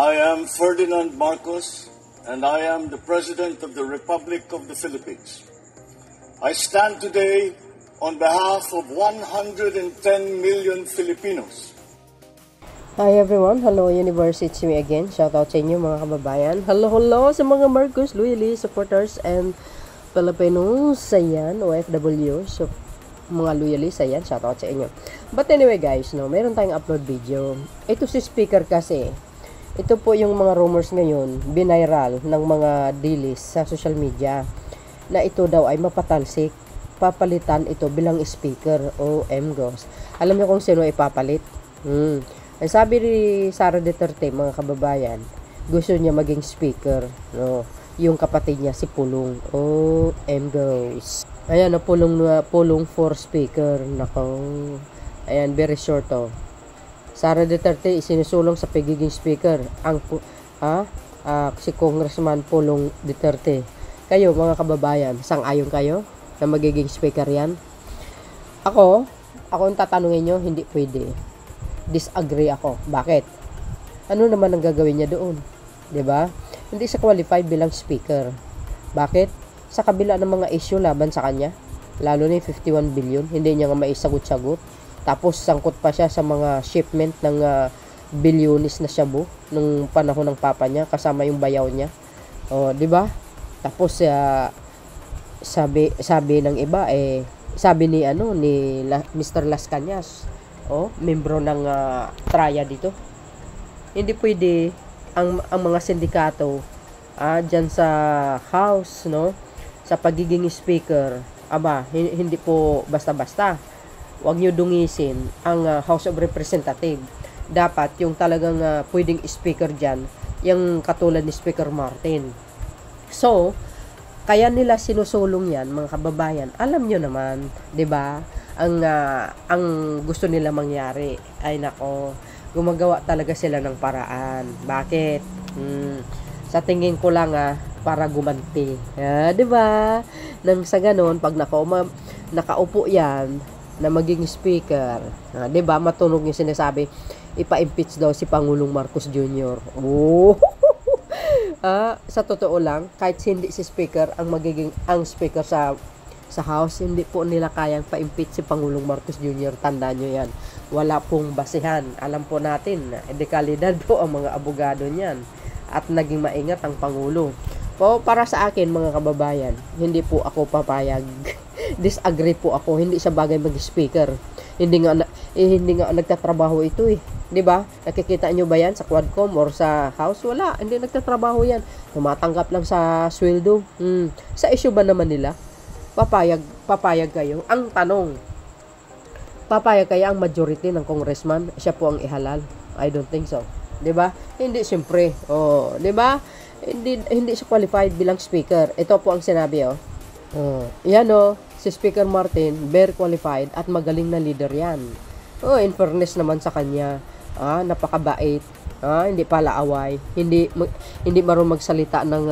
I am Ferdinand Marcos, and I am the President of the Republic of the Philippines. I stand today on behalf of 110 million Filipinos. Hi everyone, hello Universe, it's me again. Shout out sa inyo mga kababayan. Hello sa mga Marcos loyalists, supporters, and Filipinos, ayan, OFW, so mga loyalists, ayan, shout out sa inyo. But anyway guys, no, meron tayong upload video. Ito si speaker kasi. Ito po yung mga rumors ngayon, binairal ng mga dailies sa social media na ito daw ay mapatalsik. Papalitan ito bilang speaker. OMGos. Alam niyo kung sino ipapalit? Ang sabi ni Sara Duterte, mga kababayan, gusto niya maging speaker. No? Yung kapatid niya, si Pulong. OMGos. Ayan, Pulong for speaker. Nako. Ayan, very short to. Sara Duterte isinusulong sa pagiging speaker ang si Congressman Pulong Duterte. Kayo mga kababayan, sang-ayon kayo na magiging speaker yan? Ako ang tatanungin nyo, hindi pwede. Disagree ako. Bakit? Ano naman ang gagawin niya doon? 'Di ba? Hindi siya qualified bilang speaker. Bakit? Sa kabila ng mga issue laban sa kanya, lalo na yung 51 billion, hindi niya nga maisagot-sagot. Tapos sangkot pa siya sa mga shipment ng bilyonis na shabu nung panahon ng papa niya kasama yung bayaw niya. Di ba? Tapos sabi ng iba sabi ni Mr. Las Cañas, membro ng traya dito. Hindi pwede ang mga sindikato diyan sa house, no, sa pagiging speaker. Hindi po basta-basta. Huwag nyo dungisin ang House of Representatives. Dapat yung talagang pwedeng speaker dyan, yung katulad ni Speaker Martin. So, kaya nila sinusulong yan, mga kababayan. Alam nyo naman, 'di ba? Ang gusto nila mangyari ay nako, gumagawa talaga sila ng paraan. Bakit? Sa tingin ko lang para gumanti. 'Di ba? Nang sa ganon, pag nakaupo yan na maging speaker, 'di ba? Matunog yung sinasabi, ipa-impeach daw si Pangulong Marcos Jr. Sa totoo lang, kahit hindi si speaker ang speaker sa house, hindi po nila kayang pa-impeach si Pangulong Marcos Jr. Tandaan nyo yan. Wala pong basihan. Alam po natin, dekalidad po ang mga abogado niyan. At naging maingat ang Pangulo. Para sa akin, mga kababayan, hindi po ako papayag. Disagree po ako. Hindi sa bagay mag-speaker. Hindi nga nagtatrabaho ito 'Di ba? Nakikita nyo ba yan sa Quadcom or sa house? Wala. Hindi nagtatrabaho yan. Tumatanggap lang sa sweldo. Sa issue ba naman nila? Papayag kayo? Ang tanong, papayag kaya ang majority ng congressman? Siya po ang ihalal? I don't think so. 'Di ba? Hindi, siyempre. 'Di ba? Hindi siya qualified bilang speaker. Ito po ang sinabi, yan si Speaker Martin, very qualified at magaling na leader yan. In fairness naman sa kanya, napakabait, hindi pala away, hindi marunong magsalita ng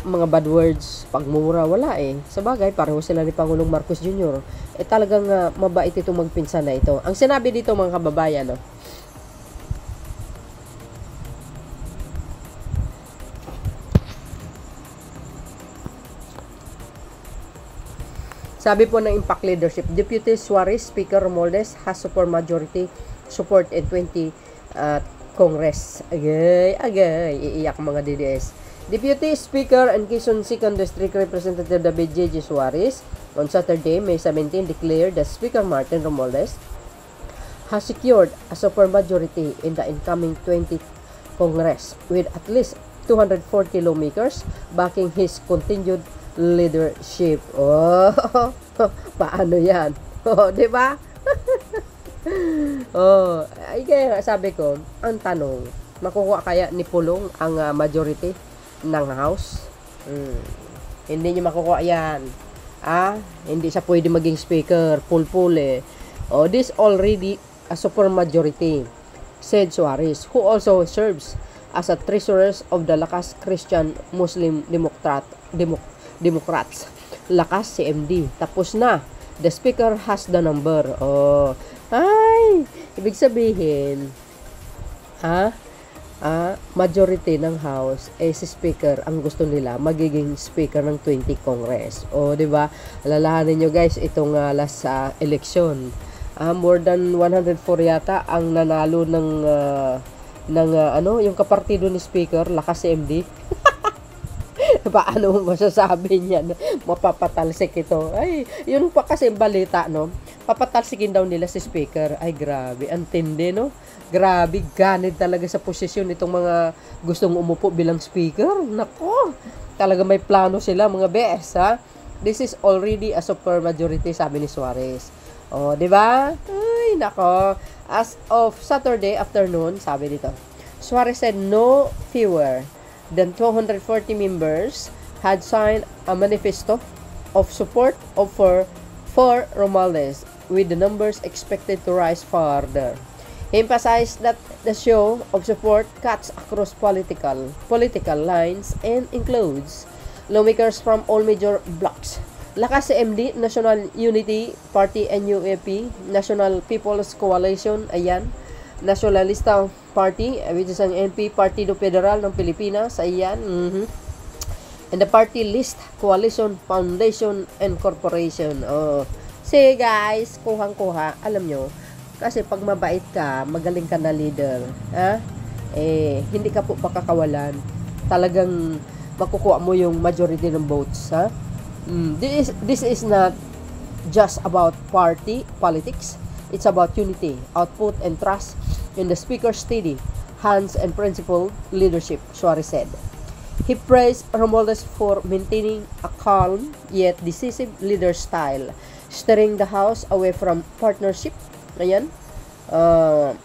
mga bad words, pagmura, wala Sa bagay, pareho sila ni Pangulong Marcos Jr. Talagang mabait itong magpinsan na ito. Ang sinabi dito, mga kababayan, sabi po ng Impact Leadership, Deputy Suarez, Speaker Romualdez has super majority support in 20 Congress. Agay, iiyak mga DDS. Deputy Speaker and Quezon 2nd District Representative David J. Suarez on Saturday, May 17, declared that Speaker Martin Romualdez has secured a super majority in the incoming 20 Congress with at least 240 lawmakers backing his continued leadership. Paano yan? Di ba? Kaya sabi ko, ang tanong, makukuha kaya ni Pulong ang majority ng house? Hindi niya makukuha yan. Hindi siya pwede maging speaker, pulpul this already a super majority, said Suarez, who also serves as a treasurer of the Lakas Christian Muslim Democrats. Lakas CMD. Tapos na. The speaker has the number. Ibig sabihin, majority ng House si Speaker ang gusto nila magiging Speaker ng 20 Congress. O di ba? Alalahanin nyo guys itong last election. More than 104 yata ang nanalo ng yung kapartido ni Speaker, lakas si MD. Paano masasabi niyan? Mapapatalsik ito. Ay, yun pa kasi balita, no? Papatalsikin daw nila si Speaker. Ay, grabe. Antindi, no? Grabe, ganid talaga sa posisyon itong mga gustong umupo bilang Speaker. Nako, talaga may plano sila, mga bes, ha? This is already a super majority, sabi ni Suarez. O, di ba? Ay, nako. As of Saturday afternoon, sabi dito, Suarez said no fewer than 240 members had signed a manifesto of support for Romualdez, with the numbers expected to rise further. He emphasized that the show of support cuts across political lines and includes lawmakers from all major blocs. Lakas si MD, National Unity Party, NUAP, National People's Coalition, ayan, Nacionalista Party, which is ang NP, Partido Federal ng Pilipinas, ayan, and the Party List, Coalition, Foundation, and Corporation. See guys, kuhang-kuha, alam nyo, kasi pag mabait ka, magaling ka na leader, hindi ka po pakakawalan, talagang makukuha mo yung majority ng votes, ha? This is not just about party politics. It's about unity, output, and trust in the Speaker's steady hands and principled leadership, Suarez said. He praised Romualdez for maintaining a calm yet decisive leader style, steering the House away from partnership, ayan,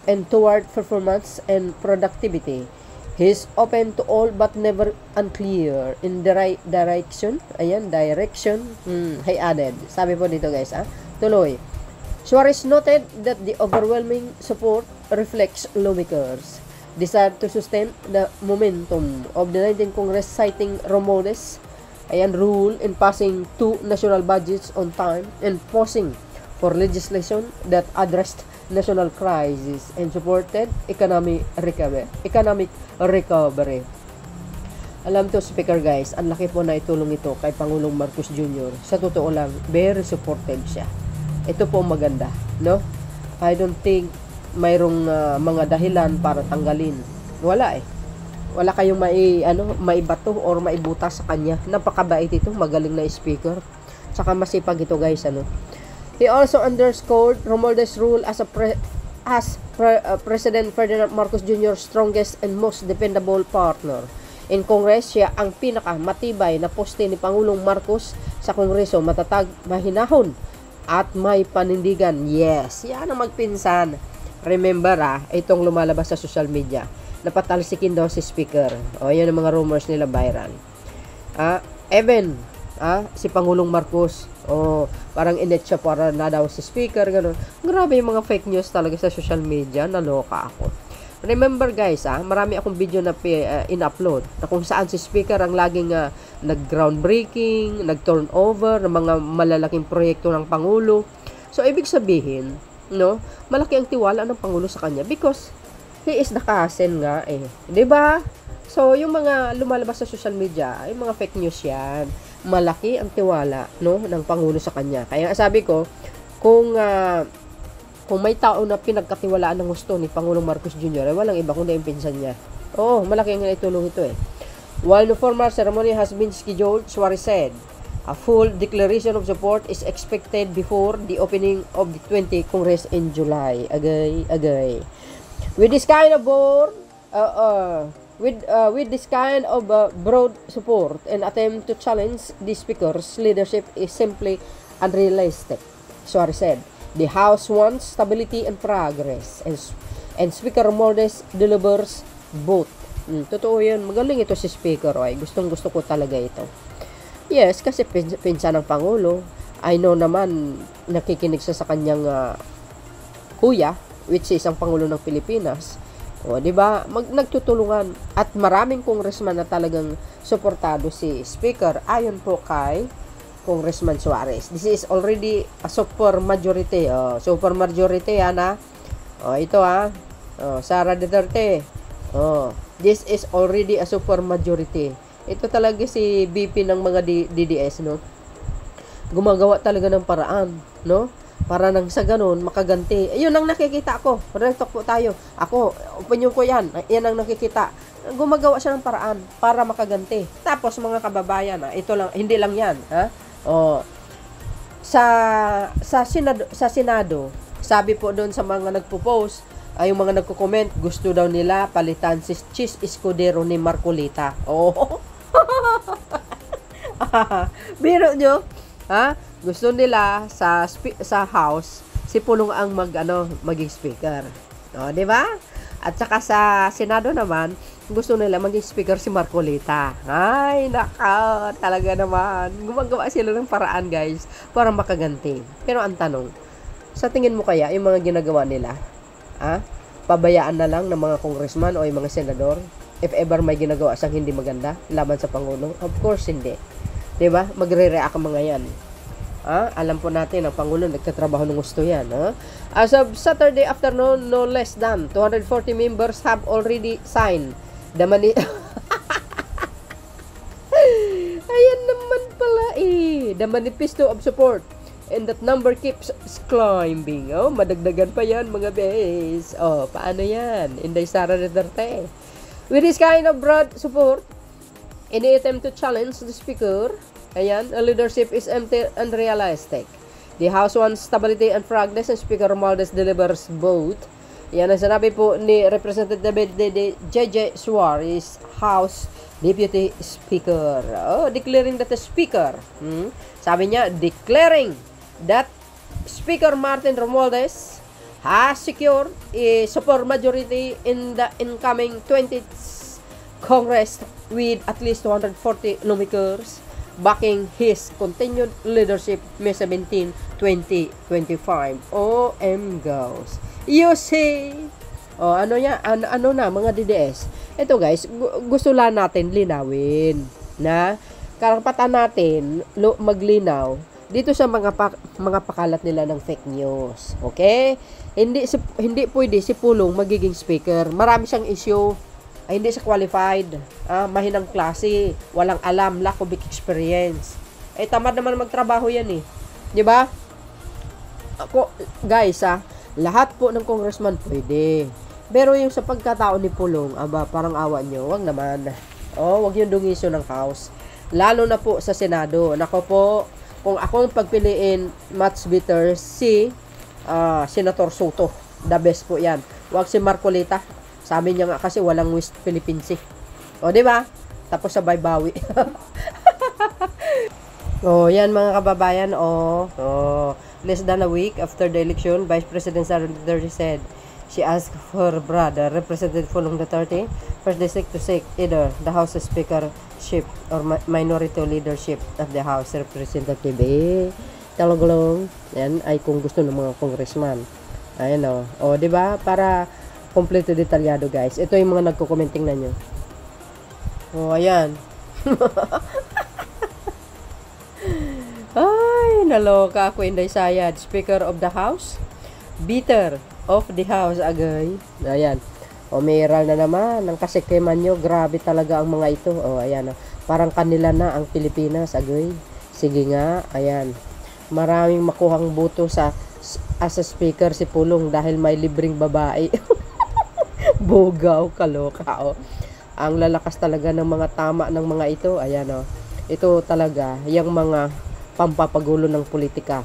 and toward performance and productivity. He's open to all but never unclear in the right direction. Ayan, direction. He added. Sabi po dito guys, tuloy. Suarez noted that the overwhelming support reflects lawmakers' desire to sustain the momentum of the 19th Congress, citing Romualdez rule in passing two national budgets on time and pausing for legislation that addressed national crisis and supported economic recovery. Alam to, Speaker guys, ang laki po na itulong ito kay Pangulong Marcos Jr. Sa totoo lang, very supportive siya. Ito po maganda, no? I don't think mayroong mga dahilan para tanggalin. Wala eh. Wala kayong maibato or maibuta sa kanya. Napakabait ito, magaling na speaker. Saka masipag ito guys, He also underscored Romualdez's rule as President Ferdinand Marcos Jr.'s strongest and most dependable partner. In Congress, siya ang pinakamatibay na poste ni Pangulong Marcos sa Kongreso, matatag, mahinahon, at may panindigan. Yes, yan ang magpinsan. Remember itong lumalabas sa social media. Napatalsikin daw si Speaker. O, yan ang mga rumors nila viral. Even, si Pangulong Marcos, parang init siya para na daw si Speaker, gano'n. Grabe yung mga fake news talaga sa social media, naloka ako. Remember guys, marami akong video na in-upload na kung saan si Speaker ang laging nag-groundbreaking, nag-turnover ng mga malalaking proyekto ng Pangulo. So, ibig sabihin, no, malaki ang tiwala ng Pangulo sa kanya because he is the cousin nga eh. 'Di ba? So, yung mga lumalabas sa social media, yung mga fake news yan, malaki ang tiwala, no, ng Pangulo sa kanya. Kaya sabi ko, kung may tao na pinagkatiwalaan ng gusto ni Pangulong Marcos Jr., walang iba kundi yung pinsan niya. Oo, malaki ang itulong ito eh. While the formal ceremony has been scheduled, Suarez said, a full declaration of support is expected before the opening of the 20th Congress in July. Agay. With this kind of broad support and attempt to challenge the Speaker's leadership is simply unrealistic, Suarez said. The House wants stability and progress, and Speaker Romualdez delivers both. Totoo yun. Magaling ito si Speaker. Gustong-gusto ko talaga ito. Yes, kasi pinsan ng Pangulo. I know naman, nakikinig siya sa kanyang kuya, which is ang Pangulo ng Pilipinas. O, di ba? Nagtutulungan. At maraming congressman na talagang suportado si Speaker. Ayon po kay Congressman Suarez. This is already a super majority. Super majority, ito Sara Duterte. This is already a super majority. Ito talaga si VP ng mga DDS, no? Gumagawa talaga ng paraan, no? Para nang sa ganun, makaganti. Ayun ang nakikita ko. Real talk po tayo. Ako, opinion ko yan. Yan ang nakikita. Gumagawa siya ng paraan para makaganti. Tapos mga kababayan, ito lang, hindi lang yan, ha? Sa Senado, sabi po doon sa mga nagpo-post, yung mga nagko-comment, gusto daw nila palitan si Chis Escudero ni Marcolita. Biro nyo, ha? Gusto nila sa House si Pulong ang maging speaker. Di ba? At saka sa Senado naman, gusto nila maging speaker si Marcolita. Ay, naka, talaga naman. Gumagawa sila ng paraan, guys, para makaganti. Pero ang tanong, sa tingin mo kaya, yung mga ginagawa nila, pabayaan na lang ng mga congressman o yung mga senador? If ever may ginagawa siyang hindi maganda laban sa Pangulo? Of course, hindi. Diba? Magre-react ang mga yan. Alam po natin, ang Pangulo nagtatrabaho ng gusto yan. As of Saturday afternoon, no less than 240 members have already signed the Ayan naman pala the manifesto of support, and that number keeps climbing. Madagdagan pa yan, mga bes. Paano yan? Inday Sara Duterte. With this kind of broad support, in the attempt to challenge the speaker, leadership is empty and unrealistic. The House wants stability and progress, and Speaker Romualdez delivers both. Yan ang sinabi po ni Representative J.J. Suarez, House Deputy Speaker. Declaring that the Speaker, sabi niya, declaring that Speaker Martin Romualdez has secured a super majority in the incoming 20th Congress with at least 240 lawmakers backing his continued leadership May 17, 2025. goes. You see? Ano na mga DDS? Ito guys, gusto lang natin linawin na karapatan natin maglinaw dito sa mga pakalat nila ng fake news. Okay? Hindi pwede si Pulong magiging speaker. Marami siyang issue. Hindi siya qualified. Mahinang klase, walang alam, lack of experience. Tamad naman magtrabaho yan eh. 'Di ba? Ako, guys, lahat po ng congressman pwede. Pero yung sa pagkatao ni Pulong, parang awa nyo, wag naman. Wag yung dungiso ng House. Lalo na po sa Senado. Nako po, kung akong pagpiliin, much better si Senator Soto. The best po yan. Wag si Marcolita. Sabi niya nga kasi walang West Philippines. Di ba? Tapos sabay bawi. Yan mga kababayan. Less than a week after the election, Vice President Sara Duterte said she asked her brother, Representative Pulong Duterte, first district to seek either the House Speakership or minority leadership of the House Representative. Talagang yan ay kung gusto ng mga congressman. Ayan di ba? Para kompleto detalyado, guys. Ito yung mga nagko-commenting na nyo. Ayan. Ay, naloka ako, Inday Sayad, Speaker of the House. Bitter of the House, agay. Ayan. Umiiral na naman ang kasikiman nyo. Grabe talaga ang mga ito. Ayan. Parang kanila na ang Pilipinas, agay. Sige nga, ayan. Maraming makuhang boto as a speaker si Pulong dahil may libreng babae. Bugaw, kaloka. Ang lalakas talaga ng mga tama ng mga ito. Ayan ito talaga, yung mga pampapagulo ng politika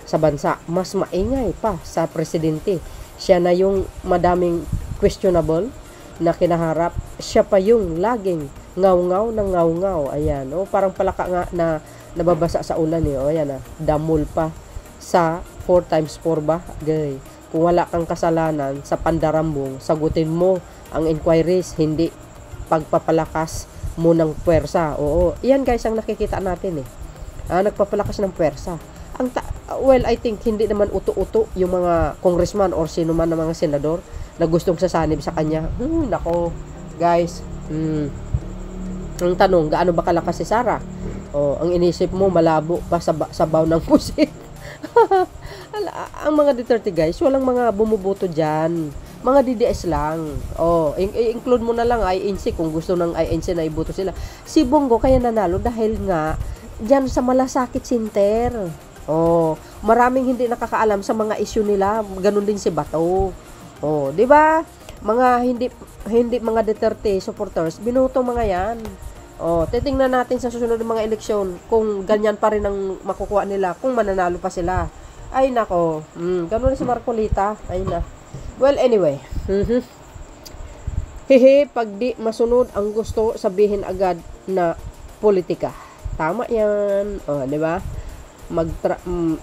sa bansa. Mas maingay pa sa presidente. Siya na yung madaming questionable na kinaharap. Siya pa yung laging ngaw-ngaw ng ngaw-ngaw. Ayan, parang palaka nga na nababasa sa ulan ayan damol pa sa 4x4 ba? Gay. Kung wala kang kasalanan sa pandarambong, sagutin mo ang inquiries, hindi pagpapalakas mo ng puwersa. Iyan guys ang nakikita natin nagpapalakas ng puwersa. I think hindi naman uto-uto yung mga congressman or sino man ng mga senador na gustong sasanib sa kanya. Nako, guys. Ang tanong, gaano ba kalakas si Sara? Ang inisip mo, malabo pa sa sabaw ng pusit. Ang mga Duterte guys, walang mga bumuboto dyan. mga DDS lang. I-include mo na lang INC kung gusto ng INC na iboto sila. Si Bongo kaya nanalo dahil nga diyan sa Malasakit Center. Maraming hindi nakakaalam sa mga issue nila. Ganun din si Bato. 'Di ba? Mga hindi mga Duterte supporters, binoto mga 'yan. Titingnan natin sa susunod ng mga eleksyon kung ganyan pa rin ang makukuha nila, kung mananalo pa sila. Ay nako. Ganun na si Marcolita. Ay na. Well, anyway. Pag di masunod ang gusto, sabihin agad na politika. Tama 'yan. 'Di ba?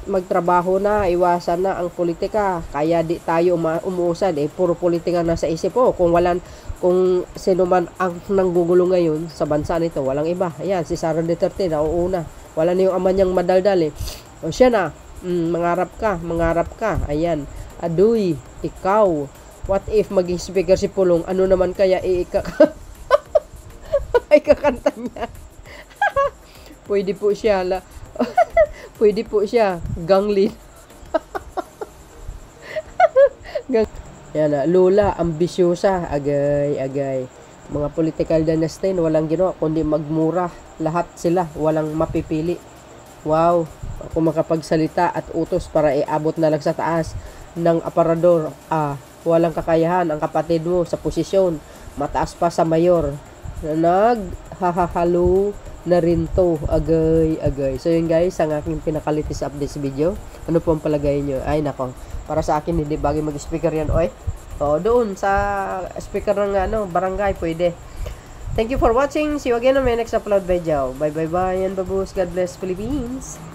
Magtrabaho na, iwasan na ang politika. Kaya di tayo umuusad puro politika na sa isip. Kung sino man ang nanggugulo ngayon sa bansa nito, walang iba. Ayan, si Sara Duterte nauuna. Wala na yung ama niyang madaldal siya na. Mangarap ka. Ayan. Aduy, ikaw. What if maging speaker si Pulong? Ano naman kaya ikakanta niya? Pwede po siya ganglin. Yan Lola, ambisyosa, agay. Mga political dynasty walang ginawa kundi magmura. Lahat sila, walang mapipili. Wow, kung makapagsalita at utos para iabot na lang sa taas ng aparador, walang kakayahan ang kapatid mo sa posisyon. Mataas pa sa mayor. Naghahalo na rin to. Agay. So yun guys, ang aking pinakalitis updates video. Ano po ang palagay nyo? Ay nako, para sa akin hindi bagay mag-speaker yan. Doon sa speaker ng barangay pwede. Thank you for watching. See you again on my next upload video. Bye and babus. God bless Philippines.